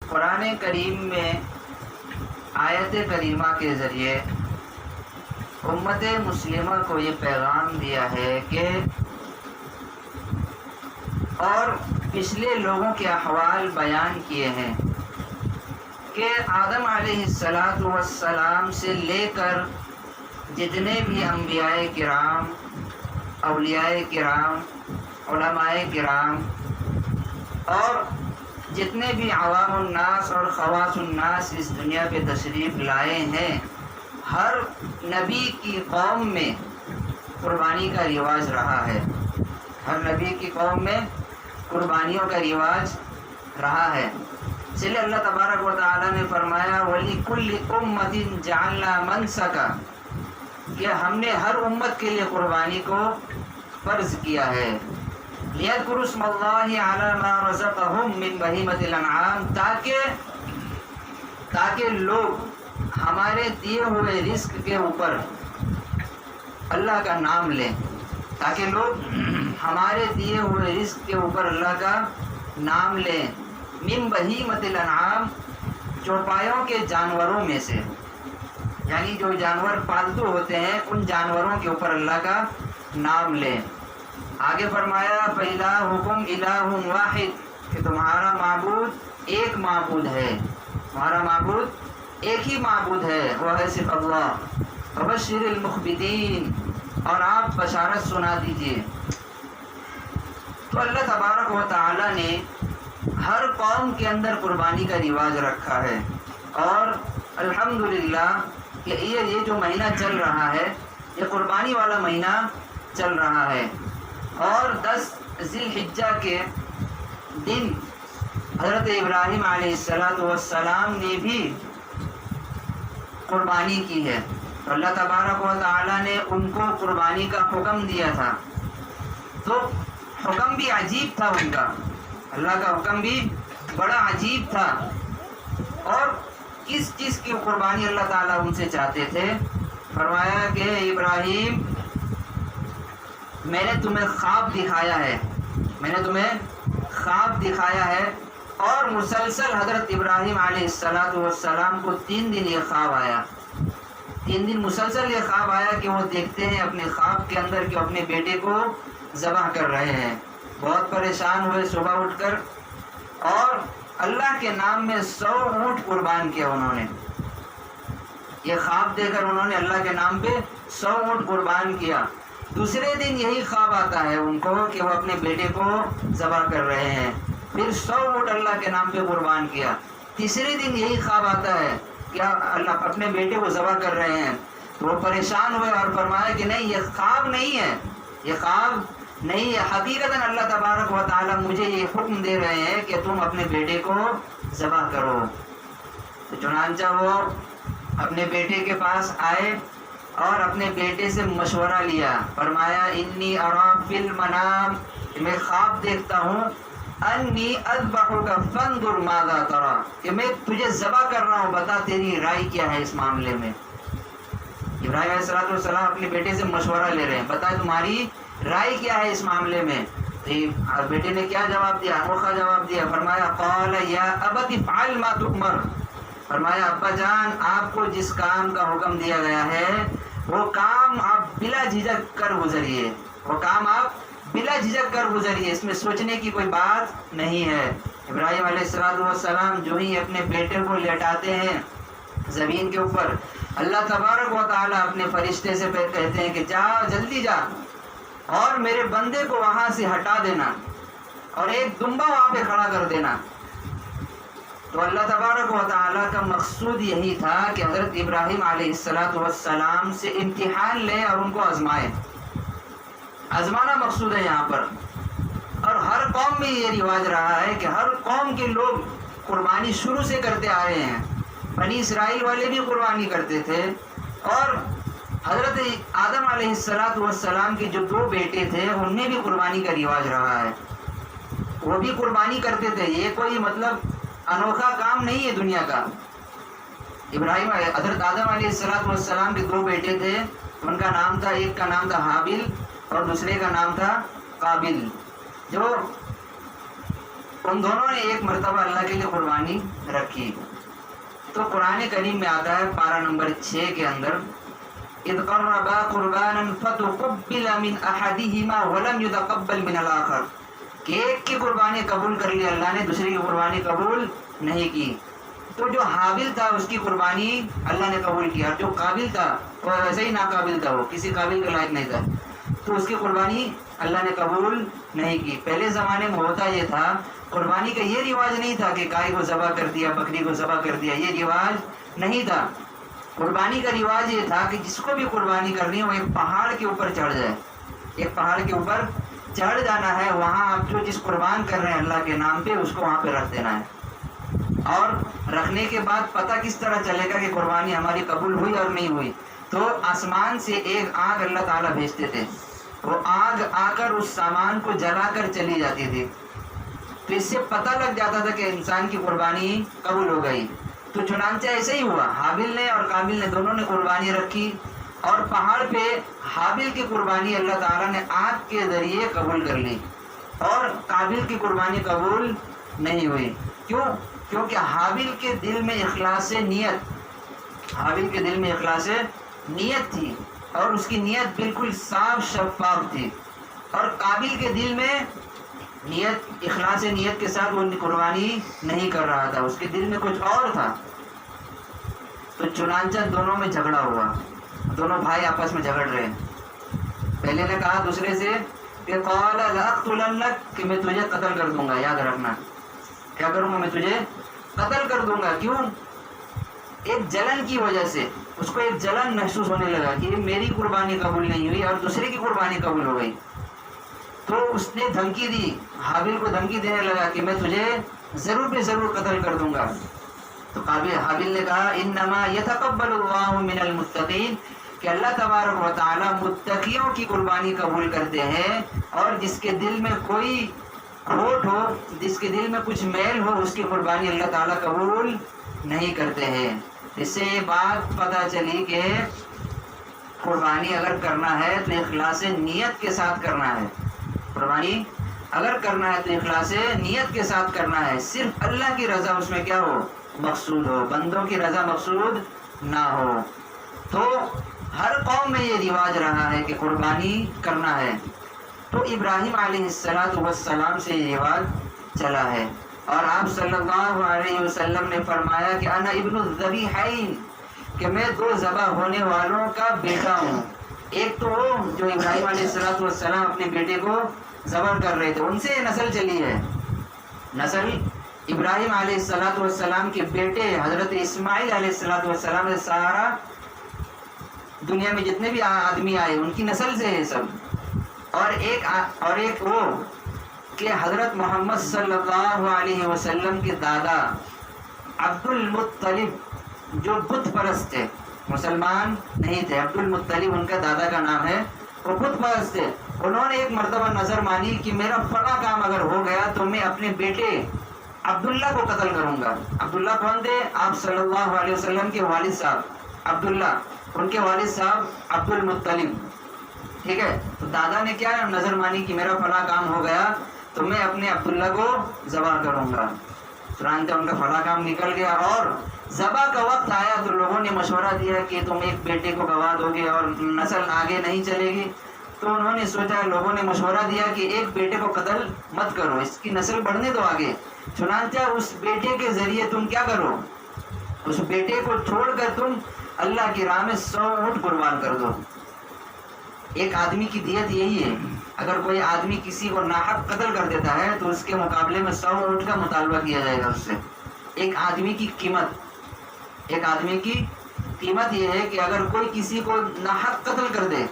قرآن کریم میں آیت کریمہ کے ذریعے امت مسلمہ کو یہ پیغام دیا ہے کہ اور پچھلے لوگوں کے احوال بیان کیے ہیں کہ آدم علیہ السلام سے لے کر جتنے بھی انبیاء کرام، اولیاء کرام، علماء کرام اور جتنے بھی عوام الناس اور خواص الناس اس دنیا پہ تشریف لائے ہیں، ہر نبی کی قوم میں قربانی کا رواج رہا ہے. ہر نبی کی قوم میں قربانیوں کا رواج رہا ہے. اس لیے اللہ تبارک و تعالیٰ نے فرمایا وَلِكُلِّ أُمَّةٍ جَعَلْنَا مَنْسَكًا کہ ہم نے ہر امت کے لیے قربانی کو فرض کیا ہے. لِيَذْكُرُوا اسْمَ اللَّهِ عَلَى مَا رَزَقَهُم مِّن بَهِيمَةِ الْأَنْعَامِ تاکہ لوگ ہمارے دیے ہوئے رزق کے اوپر اللہ کا نام لیں، تاکہ لوگ ہمارے دیے ہوئے رزق کے اوپر اللہ کا نام لیں. من بہیمۃ الانعام چوپایوں کے جانوروں میں سے، یعنی جو جانور پالتو ہوتے ہیں ان جانوروں کے اوپر اللہ کا نام لیں. آگے فرمایا فَإِلَٰهُكُمْ إِلَٰهٌ وَاحِدٌ کہ تمہارا معبود ایک معبود ہے، تمہارا معبود ایک ہی معبود ہے، وہ ہے صرف اللہ. فَبَشِّرِ الْمُخْبِتِينَ اور آپ بشارت سنا دیجئے. تو اللہ تبارک و تعالی نے ہر قوم کے اندر قربانی کا رواج رکھا ہے، اور الحمدللہ کہ یہ جو مہینہ چل رہا ہے یہ قربانی والا مہینہ چل رہا ہے. اور 10 ذی الحجہ کے دن حضرت ابراہیم علیہ السلام نے بھی قربانی کی ہے. تو اللہ تبارک و تعالی نے ان کو قربانی کا حکم دیا تھا. تو حکم بھی عجیب تھا ان کا، اللہ کا حکم بھی بڑا عجیب تھا. اور کس چیز کی قربانی اللہ تعالیٰ ان سے چاہتے تھے؟ فرمایا کہ ابراہیم میں نے تمہیں خواب دکھایا ہے، میں نے تمہیں خواب دکھایا ہے. اور مسلسل حضرت ابراہیم علیہ السلام کو 3 دن یہ خواب آیا، 3 دن مسلسل یہ خواب آیا کہ وہ دیکھتے ہیں اپنے خواب کے اندر کہ اپنے بیٹے کو ذبح کر رہے ہیں. بہت پریشان ہوئے صبح اٹھ کر، اور اللہ کے نام میں 100 اونٹ قربان کیا انہوں نے. یہ خواب دے کر انہوں نے اللہ کے نام پہ 100 اونٹ قربان کیا. دوسرے دن یہی خواب آتا ہے ان کو کہ وہ اپنے بیٹے کو ذبح کر رہے ہیں، پھر 100 اونٹ اللہ کے نام پہ قربان کیا. تیسرے دن یہی خواب آتا ہے کہ اللہ اپنے بیٹے کو ذبح کر رہے ہیں. تو وہ پریشان ہوئے اور فرمایا کہ نہیں، یہ خواب نہیں ہے، یہ خواب نہیں ہے، حقیقتاً اللہ تبارک و تعالیٰ مجھے یہ حکم دے رہے ہیں کہ تم اپنے بیٹے کو ذبح کرو. تو چنانچہ وہ اپنے بیٹے کے پاس آئے اور اپنے بیٹے سے مشورہ لیا. فرمایا انی ارا فی المنام میں خواب دیکھتا ہوں انی اذبحک فانظر ماذا تری کہ میں تجھے ذبح کر رہا ہوں، بتا تیری رائے کیا ہے اس معاملے میں. ابراہیم علیہ السلام اپنے بیٹے سے مشورہ لے رہے ہیں، بتا تمہاری رائے کیا ہے اس معاملے میں. اور بیٹے نے کیا جواب دیا؟ انوکھا جواب دیا. فرمایا قال یا ابت افعل ما تؤمر فرمایا ابا جان آپ کو جس کام کا حکم دیا گیا ہے وہ کام آپ بلا جھجک کر گزریے، وہ کام آپ بلا جھجک کر گزریے، اس میں سوچنے کی کوئی بات نہیں ہے. ابراہیم علیہ السلام جو ہی اپنے بیٹے کو لیٹاتے ہیں زمین کے اوپر، اللہ تبارک و تعالیٰ اپنے فرشتے سے کہتے ہیں کہ جا جلدی جا اور میرے بندے کو وہاں سے ہٹا دینا اور ایک دمبا وہاں پہ کھڑا کر دینا. تو اللہ تبارک و تعالیٰ کا مقصود یہی تھا کہ حضرت ابراہیم علیہ السلام سے امتحان لے اور ان کو آزمائے. آزمانا مقصود ہے یہاں پر. اور ہر قوم میں یہ رواج رہا ہے کہ ہر قوم کے لوگ قربانی شروع سے کرتے آئے ہیں. بنی اسرائیل والے بھی قربانی کرتے تھے، اور حضرت آدم علیہ السلام کے جو 2 بیٹے تھے ان میں بھی قربانی کا رواج رہا ہے، وہ بھی قربانی کرتے تھے. یہ کوئی مطلب انوکھا کام نہیں ہے دنیا کا. ابراہیم حضرت آدم علیہ السلام کے 2 بیٹے تھے، ان کا نام تھا، ایک کا نام تھا حابل اور دوسرے کا نام تھا قابل. جو ان دونوں نے ایک مرتبہ اللہ کے لیے قربانی رکھی. تو قرآن کریم میں آتا ہے پارہ نمبر 6 کے اندر اذ قربا قربانا فتقبل من احدهما ولم يتقبل من الاخر، کہ ایک کی قربانی قبول کر لی اللہ نے، دوسری کی قربانی قبول نہیں کی. تو جو حابل تھا اس کی قربانی اللہ نے قبول کیا، جو قابل تھا وہ ویسے ہی ناقابل تھا، وہ کسی قابل کے لائق نہیں تھا، تو اس کی قربانی اللہ نے قبول نہیں کی. پہلے زمانے میں ہوتا یہ تھا، قربانی کا یہ رواج نہیں تھا کہ گائے کو ذبح کر دیا، بکری کو ذبح کر دیا، یہ رواج نہیں تھا. قربانی کا رواج یہ تھا کہ جس کو بھی قربانی کرنی ہے وہ ایک پہاڑ کے اوپر چڑھ جائے، ایک پہاڑ کے اوپر چڑھ جانا ہے، وہاں آپ جو جس قربان کر رہے ہیں اللہ کے نام پہ اس کو وہاں پہ رکھ دینا ہے. اور رکھنے کے بعد پتہ کس طرح چلے گا کہ قربانی ہماری قبول ہوئی اور نہیں ہوئی؟ تو آسمان سے ایک آگ اللہ تعالیٰ بھیجتے تھے، وہ آگ آ کر اس سامان کو جلا کر چلی جاتی تھی، تو اس سے پتہ لگ جاتا تھا کہ انسان کی قربانی قبول ہو گئی. تو چنانچہ ایسے ہی ہوا، حابل نے اور قابل نے دونوں نے قربانی رکھی، اور پہاڑ پہ حابل کی قربانی اللہ تعالیٰ نے آگ کے ذریعے قبول کر لی، اور قابل کی قربانی قبول نہیں ہوئی. کیوں؟ کیونکہ حابل کے دل میں اخلاص نیت، حابل کے دل میں اخلاص نیت تھی، اور اس کی نیت بالکل صاف شفاف تھی، اور قابل کے دل میں نیت، اخلاص نیت کے ساتھ وہ قربانی نہیں کر رہا تھا، اس کے دل میں کچھ اور تھا. تو چنانچہ دونوں میں جھگڑا ہوا، دونوں بھائی آپس میں جھگڑ رہے ہیں. پہلے نے کہا دوسرے سے کہ قال لأقتلنک، کہ میں تجھے قتل کر دوں گا. یاد رکھنا، کیا کروں گا؟ میں تجھے قتل کر دوں گا. کیوں؟ ایک جلن کی وجہ سے اس کو ایک جلن محسوس ہونے لگا کہ میری قربانی قبول نہیں ہوئی اور دوسرے کی قربانی قبول ہو گئی. تو اس نے دھمکی دی، حابل کو دھمکی دینے لگا کہ میں تجھے ضرور بے ضرور قتل کر دوں گا. تو حابل نے کہا انما یتقبل اللہ من المتقین، کہ اللہ تبارک و تعالی متقیوں کی قربانی قبول کرتے ہیں، اور جس کے دل میں کوئی کھوٹ ہو، جس کے دل میں کچھ میل ہو، اس کی قربانی اللہ تعالیٰ قبول نہیں کرتے ہیں. اس سے یہ بات پتہ چلی کہ قربانی اگر کرنا ہے تو اخلاص نیت کے ساتھ کرنا ہے. قربانی اگر کرنا ہے تو اخلاص نیت کے ساتھ کرنا ہے، صرف اللہ کی رضا اس میں کیا ہو؟ مقصود ہو، بندوں کی رضا مقصود نہ ہو. تو ہر قوم میں یہ رواج رہا ہے کہ قربانی کرنا ہے. تو ابراہیم علیہ السلام سے یہ رواج چلا ہے، اور آپ صلی اللہ علیہ وسلم نے فرمایا کہ انا ابن الذبیحین، کہ میں دو ذبح ہونے والوں کا بیٹا ہوں. ایک تو وہ جو ابراہیم علیہ السلام اپنے بیٹے کو ذبح کر رہے تھے، ان سے نسل چلی ہے. نسل ابراہیم علیہ السلام کے بیٹے حضرت اسماعیل علیہ السلام سے سارا دنیا میں جتنے بھی آدمی آئے ان کی نسل سے ہے سب. اور ایک وہ کہ حضرت محمد صلی اللہ علیہ وسلم کے دادا عبد المطلب جو بت پرست تھے، مسلمان نہیں تھے، عبد المطلب ان کا دادا کا نام ہے، وہ بت پرست تھے. انہوں نے ایک مرتبہ نظر مانی کہ میرا فلاں کام اگر ہو گیا تو میں اپنے بیٹے عبداللہ کو قتل کروں گا. عبداللہ کون تھے؟ آپ صلی اللہ علیہ وسلم کے والد صاحب عبداللہ، ان کے والد صاحب عبد المطلب. ٹھیک ہے، تو دادا نے کیا نظر مانی کہ میرا فلاں کام ہو گیا تو میں اپنے عبداللہ کو ذبح کروں گا. چنانچہ ان کا فلاں کام نکل گیا، اور ذبح کا وقت آیا تو لوگوں نے مشورہ دیا کہ تم ایک بیٹے کو گنوا دو گے اور نسل آگے نہیں چلے گی. تو انہوں نے سوچا، لوگوں نے مشورہ دیا کہ ایک بیٹے کو قتل مت کرو، اس کی نسل بڑھنے دو آگے. چنانچہ اس بیٹے کے ذریعے تم کیا کرو، اس بیٹے کو چھوڑ کر تم اللہ کی راہ میں 100 اونٹ قربان کر دو. ایک آدمی کی دیت یہی ہے، اگر کوئی آدمی کسی کو ناحق قتل کر دیتا ہے تو اس کے مقابلے میں 100 اونٹ کا مطالبہ کیا جائے گا اس سے. ایک آدمی کی قیمت یہ ہے کہ اگر کوئی کسی کو ناحق قتل کر دے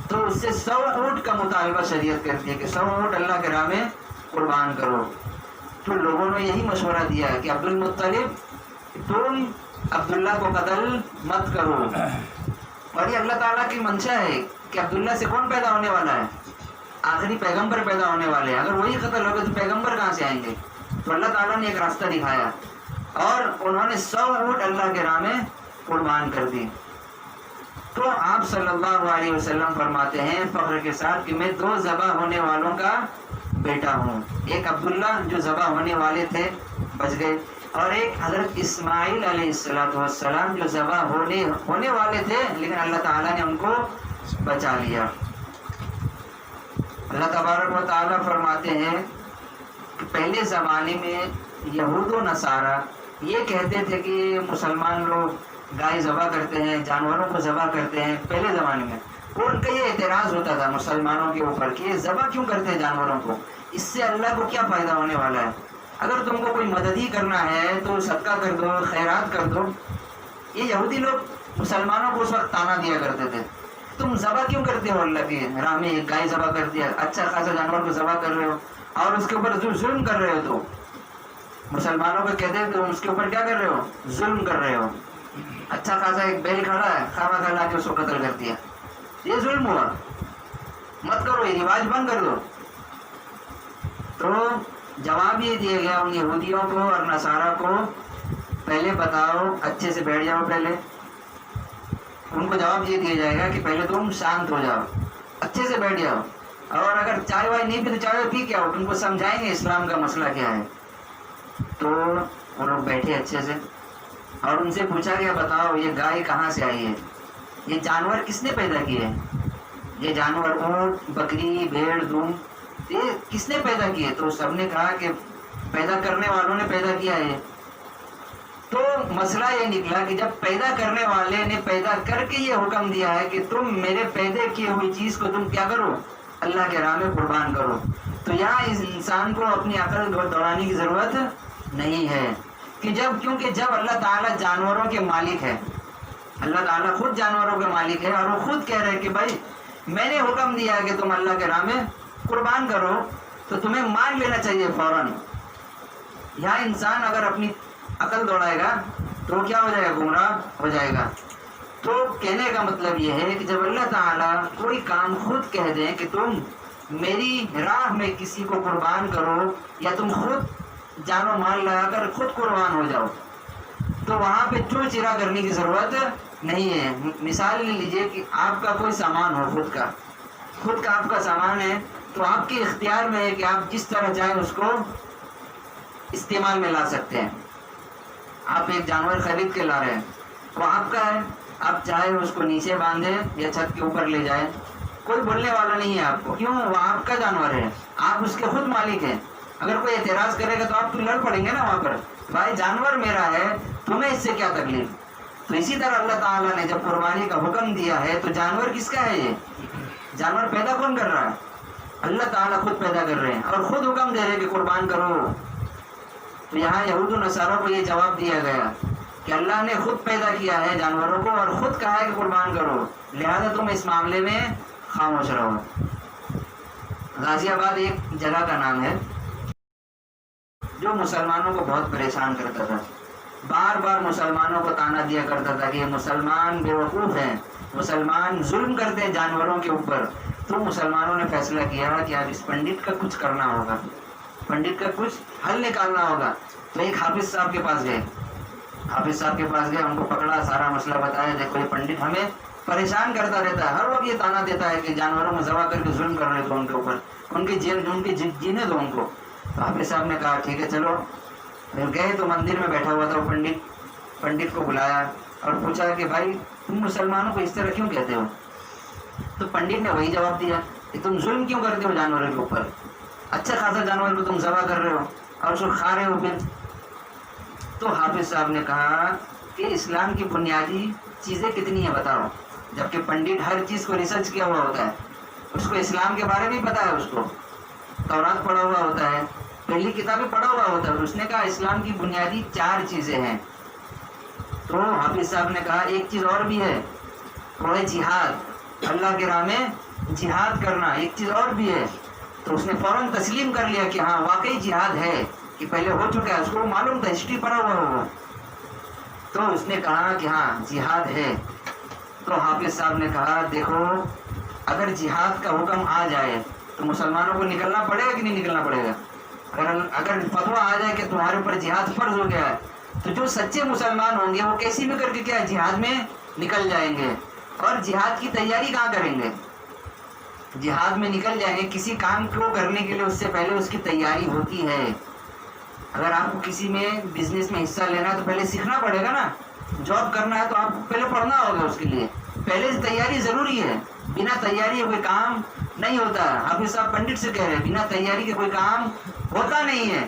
تو اس سے 100 اونٹ کا مطالبہ شریعت کرتی ہے کہ 100 اونٹ اللہ کے راہ میں قربان کرو. تو لوگوں نے یہی مشورہ دیا کہ عبد المطلب تم عبداللہ کو قتل مت کرو. اور یہ اللہ تعالیٰ کی منشا ہے کہ عبداللہ سے کون پیدا ہونے والا ہے؟ آخری پیغمبر پیدا ہونے والے ہیں. اگر وہی قتل ہو گئے تو پیغمبر کہاں سے آئیں گے؟ تو اللہ تعالیٰ نے ایک راستہ دکھایا اور انہوں نے 100 اونٹ اللہ کے راہ میں قربان کر دی. تو آپ صلی اللہ علیہ وسلم فرماتے ہیں فخر کے ساتھ کہ میں 2 ذبح ہونے والوں کا بیٹا ہوں. ایک عبداللہ جو ذبح ہونے والے تھے بچ گئے, اور ایک حضرت اسماعیل علیہ السلام جو ذبح ہونے والے تھے لیکن اللہ تعالیٰ نے ان کو بچا لیا. اللہ تبارک و تعالیٰ فرماتے ہیں کہ پہلے زمانے میں یہود و نصارہ یہ کہتے تھے کہ مسلمان لوگ گائے ذبح کرتے ہیں, جانوروں کو ذبح کرتے ہیں. پہلے زمانے میں ان کا یہ اعتراض ہوتا تھا مسلمانوں کے اوپر کہ یہ ذبح کیوں کرتے ہیں جانوروں کو, اس سے اللہ کو کیا فائدہ ہونے والا ہے. اگر تم کو کوئی مدد ہی کرنا ہے تو صدقہ کر دو, خیرات کر دو. یہ یہودی لوگ مسلمانوں کو اس وقت تانا دیا کرتے تھے, تم ذبح کیوں کرتے ہو اللہ کی راہ میں, ایک گائے ذبح کر دیا, اچھا خاصا جانور کو ذبح کر رہے ہو اور اس کے اوپر ظلم کر رہے ہو. تو مسلمانوں کو کہتے ہیں تم اس کے اوپر کیا کر رہے ہو, ظلم کر رہے ہو. اچھا خاصا ایک بیل کھڑا ہے, خواہ خواہ لا کے اس کو قتل کر دیا, یہ ظلم ہوا, مت کرو, یہ رواج بند کر دو. تو جواب یہ دیا گیا ان یہودیوں کو اور نصارہ کو, پہلے بتاؤ, اچھے سے بیٹھ جاؤ. پہلے ان کو جواب یہ دیا جائے گا کہ پہلے تم شانت ہو جاؤ, اچھے سے بیٹھ جاؤ, اور اگر چائے وائے نہیں پی تو چائے پی کے آؤ, تم کو سمجھائیں گے اسلام کا مسئلہ کیا ہے. تو وہ لوگ بیٹھے اچھے سے اور ان سے پوچھا گیا بتاؤ یہ گائے کہاں سے آئی ہے, یہ جانور کس نے پیدا کیے, یہ جانور اونٹ, بکری, بھیڑ, دم, یہ کس نے پیدا کیے. تو سب نے کہا کہ پیدا کرنے والوں نے پیدا کیا ہے. تو مسئلہ یہ نکلا کہ جب پیدا کرنے والے نے پیدا کر کے یہ حکم دیا ہے کہ تم میرے پیدا کیے ہوئی چیز کو تم کیا کرو, اللہ کے راہ میں قربان کرو, تو یہاں اس انسان کو اپنی عقل دوڑانے کی ضرورت نہیں ہے کہ کیونکہ جب اللہ تعالیٰ جانوروں کے مالک ہے, اللہ تعالیٰ خود جانوروں کے مالک ہے اور وہ خود کہہ رہے کہ بھائی میں نے حکم دیا ہے کہ تم اللہ کے راہ میں قربان کرو, تو تمہیں مان لینا چاہیے فوراً. یہاں انسان اگر اپنی عقل دوڑائے گا تو کیا ہو جائے گا, گمراہ ہو جائے گا. تو کہنے کا مطلب یہ ہے کہ جب اللہ تعالیٰ کوئی کام خود کہہ دیں کہ تم میری راہ میں کسی کو قربان کرو یا تم خود جان و مال لگا کر خود قربان ہو جاؤ, تو وہاں پہ چور چرا کرنے کی ضرورت نہیں ہے. مثال لے لیجیے کہ آپ کا کوئی سامان ہو, خود کا آپ کا سامان ہے, تو آپ کے اختیار میں ہے کہ آپ جس طرح چاہیں اس کو استعمال میں لا سکتے ہیں. آپ ایک جانور خرید کے لا رہے ہیں, وہ آپ کا ہے, آپ چاہے اس کو نیچے باندھے یا چھت کے اوپر لے جائیں, کوئی بولنے والا نہیں ہے آپ کو, کیوں, وہ آپ کا جانور ہے, آپ اس کے خود مالک ہیں. اگر کوئی اعتراض کرے گا تو آپ تو لڑ پڑیں گے نا وہاں پر, بھائی جانور میرا ہے, تمہیں اس سے کیا تکلیف. تو اسی طرح اللہ تعالیٰ نے جب قربانی کا حکم دیا ہے تو جانور کس کا ہے, یہ جانور پیدا کون کر رہا ہے, اللہ تعالیٰ خود پیدا کر رہے ہیں اور خود حکم دے رہے ہیں کہ قربان کرو. تو یہاں یہود و نصارہ کو یہ جواب دیا گیا کہ اللہ نے خود پیدا کیا ہے جانوروں کو اور خود کہا ہے کہ قربان کرو, لہذا تم اس معاملے میں خاموش رہو. غازی آباد ایک جگہ کا نام ہے جو مسلمانوں کو بہت پریشان کرتا تھا, بار بار مسلمانوں کو تانا دیا کرتا تھا کہ یہ مسلمان بیوقوف ہیں, مسلمان ظلم کرتے ہیں جانوروں کے اوپر. تو مسلمانوں نے فیصلہ کیا کہ اب اس پنڈت کا کچھ کرنا ہوگا, پنڈت کا کچھ حل نکالنا ہوگا. تو ایک حافظ صاحب کے پاس گئے, ان کو پکڑا, سارا مسئلہ بتایا, دیکھو یہ پنڈت ہمیں پریشان کرتا رہتا ہے, ہر وقت یہ تانا دیتا ہے کہ جانوروں میں ذبح کر کے ظلم کر رہے تھے ان کے اوپر, ان کے جینے دو ان کو. تو حافظ صاحب نے کہا ٹھیک ہے چلو. پھر گئے تو مندر میں بیٹھا ہوا تھا وہ پنڈت کو بلایا اور پوچھا کہ بھائی تم مسلمانوں کو اس طرح کیوں کہتے ہو. تو پنڈت نے وہی جواب دیا کہ تم ظلم کیوں کرتے ہو جانوروں کے اوپر, اچھا خاصا جانور کو تم ذبح کر رہے ہو اور اس کو کھا رہے ہو پھر. تو حافظ صاحب نے کہا کہ اسلام کی بنیادی چیزیں کتنی ہیں بتاؤ. جبکہ پنڈت ہر چیز کو ریسرچ کیا ہوا ہوتا ہے, اس کو اسلام کے بارے میں پتا ہے, اس کو تورات پڑھا ہوا ہوتا ہے, پہلی کتابیں پڑھا ہوا ہوتا ہے. اس نے کہا اسلام کی بنیادی 4 چیزیں ہیں. تو حافظ صاحب نے کہا ایک چیز اور بھی ہے, وہ ہے جہاد, اللہ کے راہ میں جہاد کرنا, ایک چیز اور بھی ہے. تو اس نے فوراً تسلیم کر لیا کہ ہاں واقعی جہاد ہے, کہ پہلے ہو چکا ہے, اس کو معلوم تھا, ہسٹری پڑھا ہوا ہوگا. تو اس نے کہا کہ ہاں جہاد ہے. تو حافظ صاحب نے کہا دیکھو اگر جہاد کا حکم آ جائے تو مسلمانوں کو نکلنا پڑے گا کہ نہیں نکلنا پڑے گا. اگر فتویٰ آ جائے کہ تمہارے اوپر جہاد فرض ہو گیا ہے تو جو سچے مسلمان ہوں گے وہ کیسی بھی کر کے کیا جہاد میں نکل جائیں گے, اور جہاد کی تیاری کہاں کریں گے. جہاد میں نکل جائیں کسی کام کو کرنے کے لیے اس سے پہلے اس کی تیاری ہوتی ہے. اگر آپ کو کسی میں بزنس میں حصہ لینا ہے تو پہلے سیکھنا پڑے گا نا. جاب کرنا ہے تو آپ کو پہلے پڑھنا ہوگا اس کے لیے. پہلے سے تیاری ضروری ہے. بنا تیاری کوئی کام نہیں ہوتا. حافظ صاحب پنڈت سے کہہ رہے ہیں بنا تیاری کے کوئی کام ہوتا نہیں ہے.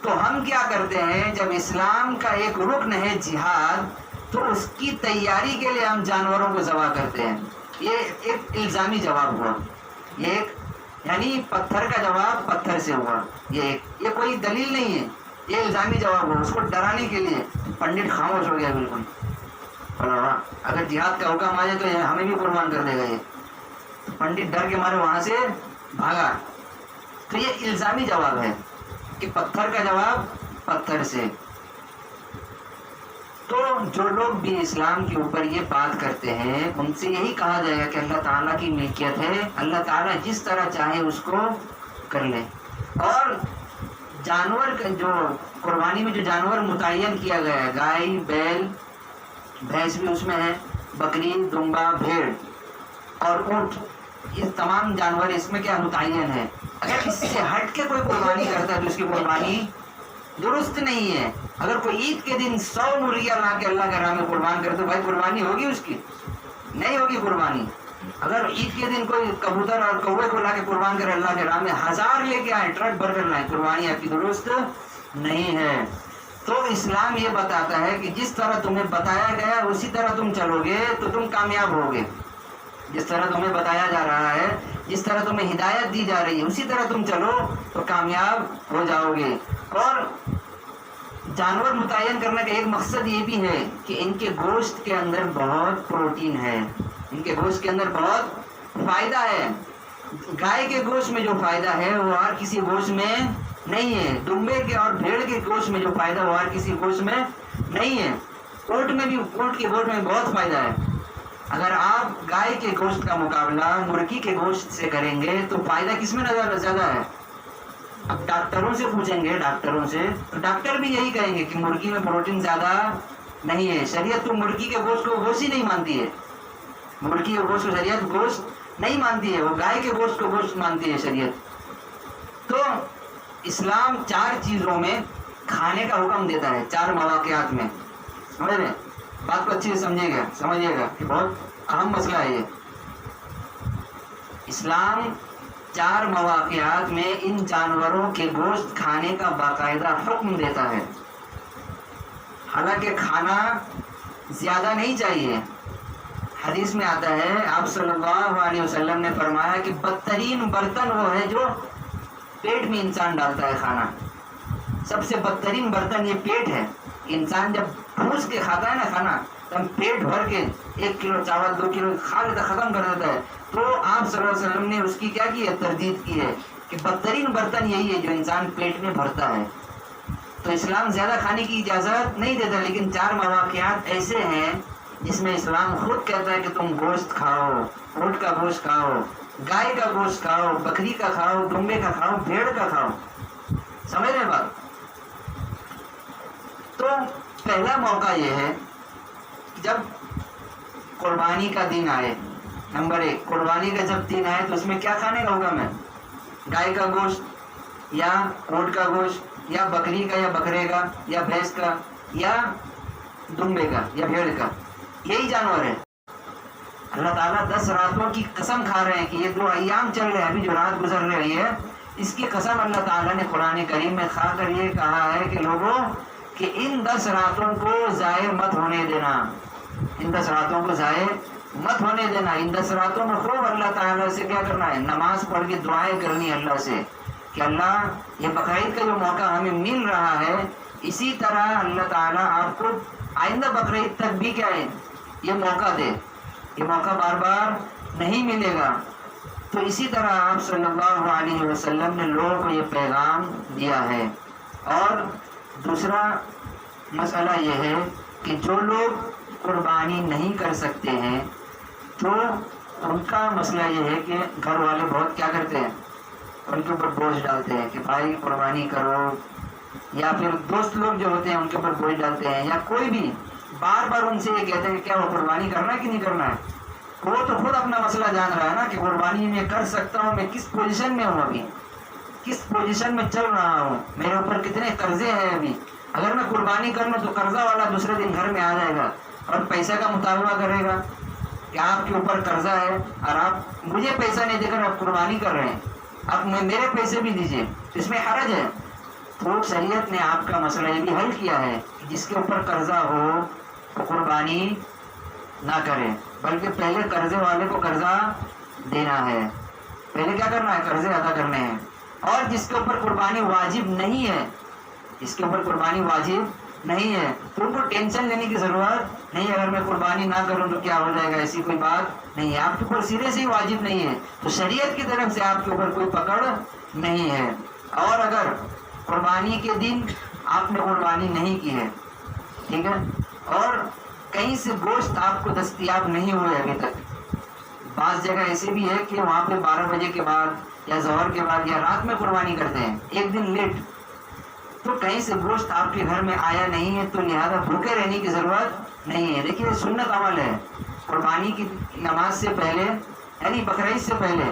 تو ہم کیا کرتے ہیں جب اسلام کا ایک رکن ہے جہاد تو اس کی تیاری کے لیے ہم جانوروں کو ذبح کرتے ہیں. یہ ایک الزامی جواب ہوا. یہ ایک یعنی پتھر کا جواب پتھر سے ہوا. یہ کوئی دلیل نہیں ہے. یہ الزامی جواب ہوا اس کو ڈرانے کے لیے. پنڈت خاموش ہو گیا بالکل. اگر جہاد کا حکم آ جائے تو یہ ہمیں بھی قربان کر دے گا. یہ پنڈت ڈر کے مارے وہاں سے بھاگا. تو یہ الزامی جواب ہے کہ پتھر کا جواب پتھر سے. تو جو لوگ بھی اسلام کے اوپر یہ بات کرتے ہیں ان سے یہی کہا جائے گا کہ اللہ تعالیٰ کی ملکیت ہے. اللہ تعالیٰ جس طرح چاہے اس کو کر لے. اور جانور جو قربانی میں جو جانور متعین کیا گیا ہے گائے بیل بھینس بھی اس میں ہے بکری دمبا بھیڑ اور اونٹ یہ تمام جانور اس میں کیا متعین ہے. اگر اس سے ہٹ کے کوئی قربانی کرتا ہے تو اس کی قربانی درست نہیں ہے. اگر کوئی عید کے دن 100 مرغیاں لا کے اللہ کے راہ میں قربان کرے تو بھائی قربانی ہوگی اس کی نہیں ہوگی قربانی. اگر عید کے دن کوئی کبوتر اور کوے کو لا کے قربان کرے اللہ کے راہ میں 1000 لے کے آئے ٹرک بھر کر لائے قربانی آپ کی درست نہیں ہے. تو اسلام یہ بتاتا ہے کہ جس طرح تمہیں بتایا گیا اسی طرح تم چلو گے تو تم کامیاب ہوگے. جس طرح تمہیں بتایا جا رہا ہے جس طرح تمہیں ہدایت دی جا رہی ہے اسی طرح تم چلو تو کامیاب ہو جاؤ گے. اور جانور متعین کرنے کا ایک مقصد یہ بھی ہے کہ ان کے گوشت کے اندر بہت پروٹین ہے. ان کے گوشت کے اندر بہت فائدہ ہے. گائے کے گوشت میں جو فائدہ ہے وہ اور کسی گوشت میں نہیں ہے. دمبے کے اور بھیڑ کے گوشت میں جو فائدہ وہ اور کسی گوشت میں نہیں ہے. اونٹ میں بھی اونٹ کے گوشت میں بہت فائدہ ہے. اگر آپ گائے کے گوشت کا مقابلہ مرغی کے گوشت سے کریں گے تو فائدہ کس میں زیادہ ہے. اب ڈاکٹروں سے پوچھیں گے ڈاکٹروں سے تو ڈاکٹر بھی یہی کہیں گے کہ مرغی میں پروٹین زیادہ نہیں ہے. شریعت تو مرغی کے گوشت کو گوشت ہی نہیں مانتی ہے. مرغی کے گوشت کو شریعت گوشت نہیں مانتی ہے. وہ گائے کے گوشت کو گوشت مانتی ہے شریعت. تو اسلام 4 چیزوں میں کھانے کا حکم دیتا ہے 4 مواقعات میں. سمجھ رہے بات کو اچھے سے سمجھیے گا کہ بہت اہم مسئلہ ہے یہ. اسلام 4 مواقعات میں ان جانوروں کے گوشت کھانے کا باقاعدہ حکم دیتا ہے. حالانکہ کھانا زیادہ نہیں چاہیے. حدیث میں آتا ہے آپ صلی اللہ علیہ وسلم نے فرمایا کہ بدترین برتن وہ ہے جو پیٹ میں انسان ڈالتا ہے کھانا. سب سے بدترین برتن یہ پیٹ ہے. انسان جب ٹھوس کے کھاتا ہے نا کھانا تب پیٹ بھر کے 1 کلو چاول 2 کلو کھا لیتا ختم کر دیتا ہے. تو آپ صلی اللہ علیہ وسلم نے اس کی کیا کی ہے تردید کی ہے کہ بدترین برتن یہی ہے جو انسان پیٹ میں بھرتا ہے. تو اسلام زیادہ کھانے کی اجازت نہیں دیتا. لیکن 4 مواقعات ایسے ہیں جس میں اسلام خود کہتا ہے کہ تم گوشت کھاؤ. اونٹ کا گوشت کھاؤ گائے کا گوشت کھاؤ بکری کا کھاؤ دمبے کا کھاؤ بھیڑ کا کھاؤ. سمجھ رہے بات. تو پہلا موقع یہ ہے جب قربانی کا دن آئے. نمبر 1 قربانی کا جب دن آئے تو اس میں کیا کھانے کا حکم ہے. گائے کا گوشت یا اونٹ کا گوشت یا بکری کا یا بکرے کا یا بھینس کا یا دمبے کا یا بھیڑ کا. یہی جانور ہے. اللہ تعالیٰ 10 راتوں کی قسم کھا رہے ہیں کہ یہ 2 ایام چل رہے ہیں ابھی جو رات گزر رہی ہے اس کی قسم اللہ تعالیٰ نے قرآن کریم میں کھا کر یہ کہا ہے کہ لوگوں کہ ان 10 راتوں کو ضائع مت ہونے دینا. ان 10 راتوں کو ضائع مت ہونے دینا. ان 10 راتوں میں خوب اللہ تعالیٰ سے کیا کرنا ہے نماز پڑھ کے دعائیں کرنی اللہ سے کہ اللہ یہ بقرعید کا جو موقع ہمیں مل رہا ہے اسی طرح اللہ تعالیٰ آپ کو آئندہ بقرعید تک بھی کیا ہے یہ موقع دے. یہ موقع بار بار نہیں ملے گا. تو اسی طرح آپ صلی اللہ علیہ وسلم نے لوگوں کو یہ پیغام دیا ہے. اور دوسرا مسئلہ یہ ہے کہ جو لوگ قربانی نہیں کر سکتے ہیں تو ان کا مسئلہ یہ ہے کہ گھر والے بہت کیا کرتے ہیں ان کے اوپر بوجھ ڈالتے ہیں کہ بھائی قربانی کرو. یا پھر دوست لوگ جو ہوتے ہیں ان کے اوپر بوجھ ڈالتے ہیں یا کوئی بھی بار بار ان سے یہ کہتے ہیں کہ کیا وہ قربانی کرنا ہے کہ نہیں کرنا ہے. وہ تو خود اپنا مسئلہ جان رہا ہے نا کہ قربانی میں کر سکتا ہوں، میں کس پوزیشن میں ہوں، ابھی کس پوزیشن میں چل رہا ہوں، میرے اوپر کتنے قرضے ہیں ابھی. اگر میں قربانی کر لوں تو قرضہ والا دوسرے دن گھر میں آ جائے گا اور پیسے کا مطالبہ کرے گا کہ آپ کے اوپر قرضہ ہے اور آپ مجھے پیسہ نہیں دے کر آپ قربانی کر رہے ہیں، آپ میرے پیسے بھی دیجیے، اس میں حرج ہے. تو شریعت نے آپ کا مسئلہ یہ بھی حل کیا ہے کہ جس کے اوپر قرضہ ہو تو قربانی نہ کرے، بلکہ پہلے قرضے والے کو قرضہ دینا ہے، پہلے کیا کرنا ہے، قرضے ادا کرنے ہیں. اور جس کے اوپر قربانی واجب نہیں ہے، جس کے اوپر قربانی واجب نہیں ہے تو ان کو ٹینشن لینے کی ضرورت نہیں. اگر میں قربانی نہ کروں تو کیا ہو جائے گا، ایسی کوئی بات نہیں ہے. آپ کے اوپر سرے سے ہی واجب نہیں ہے تو شریعت کی طرف سے آپ کے اوپر کوئی پکڑ نہیں ہے. اور اگر قربانی کے دن آپ نے قربانی نہیں کی ہے، ٹھیک ہے، اور کہیں سے گوشت آپ کو دستیاب نہیں ہوئے ابھی تک، بعض جگہ ایسے بھی ہے کہ وہاں پہ 12 بجے کے بعد یا ظہر کے بعد یا رات میں قربانی کرتے ہیں، ایک دن لیٹ، تو کہیں سے گوشت آپ کے گھر میں آیا نہیں ہے تو لہذا بھوکے رہنے کی ضرورت نہیں ہے. دیکھیے سنت عمل ہے، قربانی کی نماز سے پہلے یعنی بقرعید سے پہلے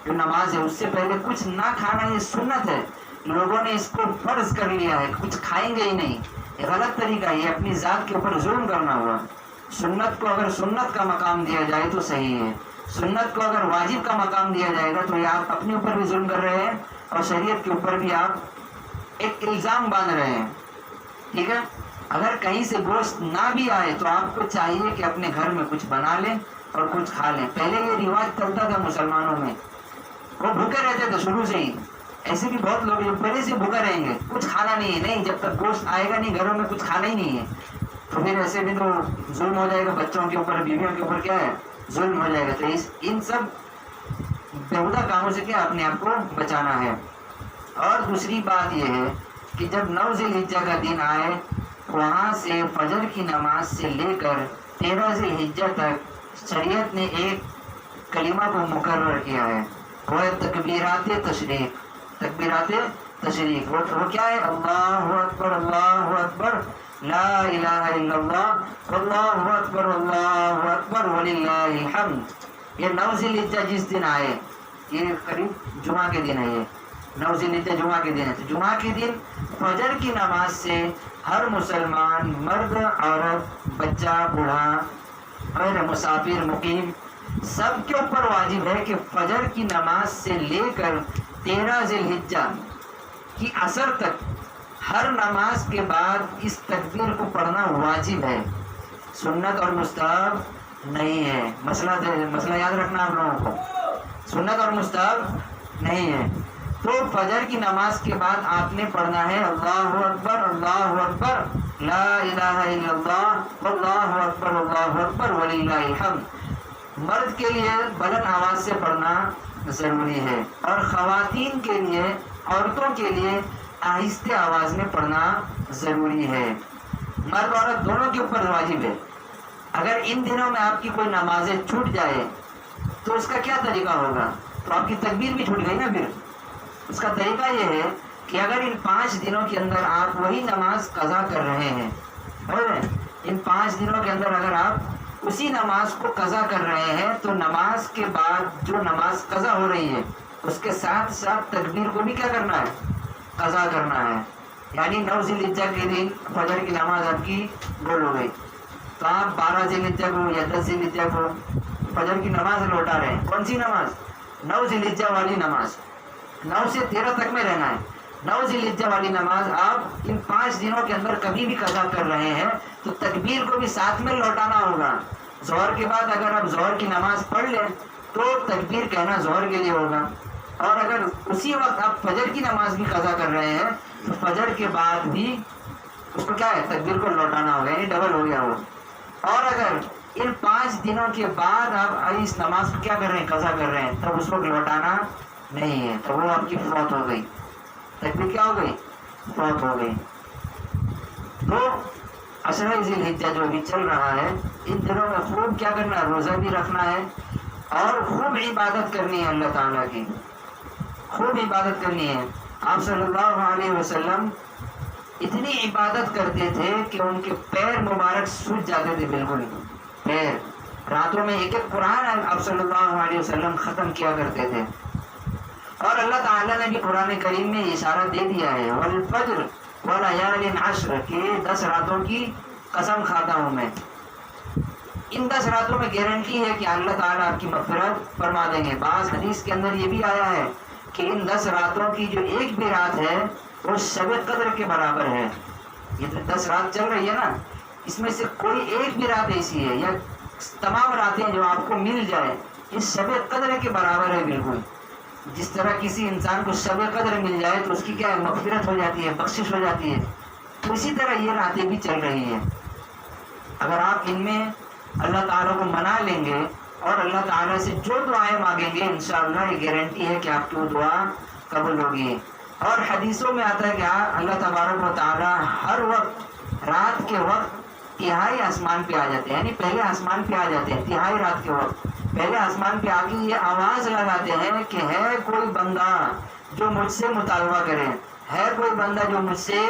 جو نماز ہے اس سے پہلے کچھ نہ کھانا، یہ سنت ہے. لوگوں نے اس کو فرض کر لیا ہے، کچھ کھائیں گے ہی نہیں، یہ غلط طریقہ ہے، یہ اپنی ذات کے اوپر ظلم کرنا ہوا. سنت کو اگر سنت کا مقام دیا جائے تو صحیح ہے، سنت کو اگر واجب کا مقام دیا جائے گا تو یہ آپ اپنے اوپر بھی ظلم کر رہے ہیں اور شریعت کے اوپر بھی آپ ایک الزام باندھ رہے ہیں. ٹھیک ہے، اگر کہیں سے گوشت نہ بھی آئے تو آپ کو چاہیے کہ اپنے گھر میں کچھ بنا لیں اور کچھ کھا لیں. پہلے یہ رواج چلتا تھا مسلمانوں میں، وہ بھوکے رہتے تھے شروع سے ہی. ایسے بھی بہت لوگ جو پہلے سے بھوکا رہیں گے، کچھ کھانا نہیں ہے، نہیں جب تک گوشت آئے گا نہیں گھروں میں کچھ کھانا ہی نہیں ہے، تو پھر ایسے بھی تو ظلم ہو جائے گا بچوں کے اوپر، بیویوں کے اوپر کیا ہے، ظلم ہو جائے گا. تو ان سب بیہودہ کاموں سے کیا اپنے آپ کو بچانا ہے. اور دوسری بات یہ ہے کہ جب 9 ذی الحجہ کا دن آئے وہاں سے فجر کی نماز سے لے کر 13 ذی الحجہ تک شریعت نے ایک کلمہ کو مقرر کیا ہے، وہ ہے تکبیرات تشریق. تکبیرات تشریق وہ کیا ہے، اللہ اکبر اللہ اکبر لا الہ الا اللہ اللہ اکبر وللہ الحمد. یہ 9 ذی الحجہ جس دن آئے، یہ قریب جمعہ کے دن ہے، یہ 9 ذی الحجہ جمعہ کے دن ہے. تو جمعہ کے دن فجر کی نماز سے ہر مسلمان، مرد عورت، بچہ بوڑھا، غیر مسافر مقیم، سب کے اوپر واجب ہے کہ فجر کی نماز سے لے کر 13 ذی الحجہ کی عصر تک ہر نماز کے بعد اس تکبیر کو پڑھنا واجب ہے، سنت اور مستحب نہیں ہے. مسئلہ یاد رکھنا آپ لوگوں کو، سنت اور مستحب نہیں ہے. تو فجر کی نماز کے بعد آپ نے پڑھنا ہے اللہ اکبر لا الہ الا اللہ اللہ اکبر وللہ الحمد. مرد کے لیے بلند آواز سے پڑھنا ضروری ہے اور خواتین کے لیے، عورتوں کے لیے آہستہ آواز میں پڑھنا ضروری ہے. مرد عورت دونوں کے اوپر واجب ہے. اگر ان دنوں میں آپ کی کوئی نمازیں چھوٹ جائے تو اس کا کیا طریقہ ہوگا، تو آپ کی تکبیر بھی چھوٹ گئی نا. پھر اس کا طریقہ یہ ہے کہ اگر ان 5 دنوں کے اندر آپ وہی نماز قضا کر رہے ہیں، ان 5 دنوں کے اندر اگر آپ اسی نماز کو قضا کر رہے ہیں تو نماز کے بعد جو نماز قضا ہو رہی ہے اس کے ساتھ ساتھ تکبیر کو بھی کیا کرنا ہے، قضا کرنا ہے. یعنی 9 ذی الحجہ کے دن فجر کی نماز آپ کی گول ہو گئی تو آپ 12 ذی الحجہ کو یا 10 ذی الحجہ کو فجر کی نماز لوٹا رہے ہیں. کون سی نماز، 9 ذی الحجہ والی نماز. 9 سے 13 تک میں رہنا ہے. 9 ذی الحجہ والی نماز آپ ان 5 دنوں کے اندر کبھی بھی قضا کر رہے ہیں تو تکبیر کو بھی ساتھ میں لوٹانا ہوگا. ظہر کے بعد اگر آپ ظہر کی نماز پڑھ لیں تو تکبیر کہنا ظہر کے لیے ہوگا، اور اگر اسی وقت آپ فجر کی نماز بھی قضا کر رہے ہیں تو فجر کے بعد بھی اس کو کیا ہے، تکبیر کو لوٹانا ہوگا، یعنی ڈبل ہو گیا وہ. اور اگر ان 5 دنوں کے بعد آپ اس نماز کو کیا کر رہے ہیں، قضا کر رہے ہیں، تب اس کو لوٹانا نہیں ہے، تو وہ آپ کی فوت ہو گئی، تکبیر کیا ہو گئی، فوت ہو گئی. تو 10 ذی الحجہ جو بھی چل رہا ہے ان دنوں میں خوب کیا کرنا ہے، روزہ بھی رکھنا ہے اور خوب عبادت کرنی ہے، اللہ تعالیٰ کی خوب عبادت کرنی ہے. آپ صلی اللہ علیہ وسلم اتنی عبادت کرتے تھے کہ ان کے پیر مبارک سوج جاتے تھے، بالکل پیر راتوں میں ایک ایک قرآن آپ صلی اللہ علیہ وسلم ختم کیا کرتے تھے. اور اللہ تعالیٰ نے بھی قرآن کریم میں اشارہ دے دیا ہے والفجر ولیال عشر کہ 10 راتوں کی قسم کھاتا ہوں میں. ان 10 راتوں میں گارنٹی ہے کہ اللہ تعالیٰ آپ کی مغفرت فرما دیں گے. بعض حدیث کے اندر یہ بھی آیا ہے کہ ان 10 راتوں کی جو ایک بھی رات ہے وہ شب قدر کے برابر ہے. یہ تو 10 رات چل رہی ہے نا, اس میں سے کوئی ایک بھی رات ایسی ہے یا تمام راتیں جو آپ کو مل جائے اس شب قدر کے برابر ہے بالکل. جس طرح کسی انسان کو شب قدر مل جائے تو اس کی کیا ہے, مغفرت ہو جاتی ہے, بخشش ہو جاتی ہے, تو اسی طرح یہ راتیں بھی چل رہی ہیں. اگر آپ ان میں اللہ تعالیٰ کو منا لیں گے اور اللہ تعالیٰ سے جو دعائیں مانگیں گے انشاءاللہ یہ گارنٹی ہے کہ آپ کی وہ دعا قبول ہوگی. اور حدیثوں میں آتا ہے کہ اللہ تبارک و تعالیٰ ہر وقت رات کے وقت تہائی آسمان پہ آ جاتے ہیں, یعنی پہلے آسمان پہ آ جاتے ہیں تہائی رات کے وقت, پہلے آسمان پہ آ کے یہ آواز لگاتے ہیں کہ ہے کوئی بندہ جو مجھ سے مطالبہ کرے, ہے کوئی بندہ جو مجھ سے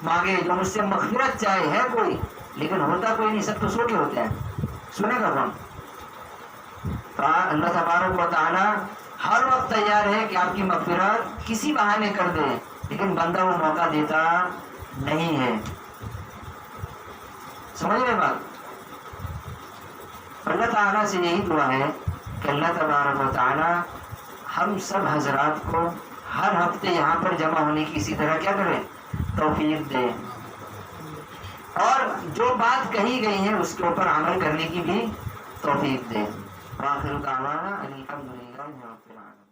مانگے, جو مجھ سے مغفرت چاہے, ہے کوئی. لیکن ہوتا کوئی نہیں, سب تو سو کے ہوتے ہیں, سنے گا کون. تو اللہ تبارک و تعالیٰ ہر وقت تیار ہے کہ آپ کی مغفرت کسی بہانے کر دے, لیکن بندہ وہ موقع دیتا نہیں ہے. سمجھ رہے بات. اللہ تعالیٰ سے یہی دعا ہے کہ اللہ تبارک و تعالیٰ ہم سب حضرات کو ہر ہفتے یہاں پر جمع ہونے کی اسی طرح کیا کرے, توفیق دے, اور جو بات کہی گئی ہے اس کے اوپر عمل کرنے کی بھی توفیق دے. وآخر دعوانا ان الحمد للہ رب العالمین.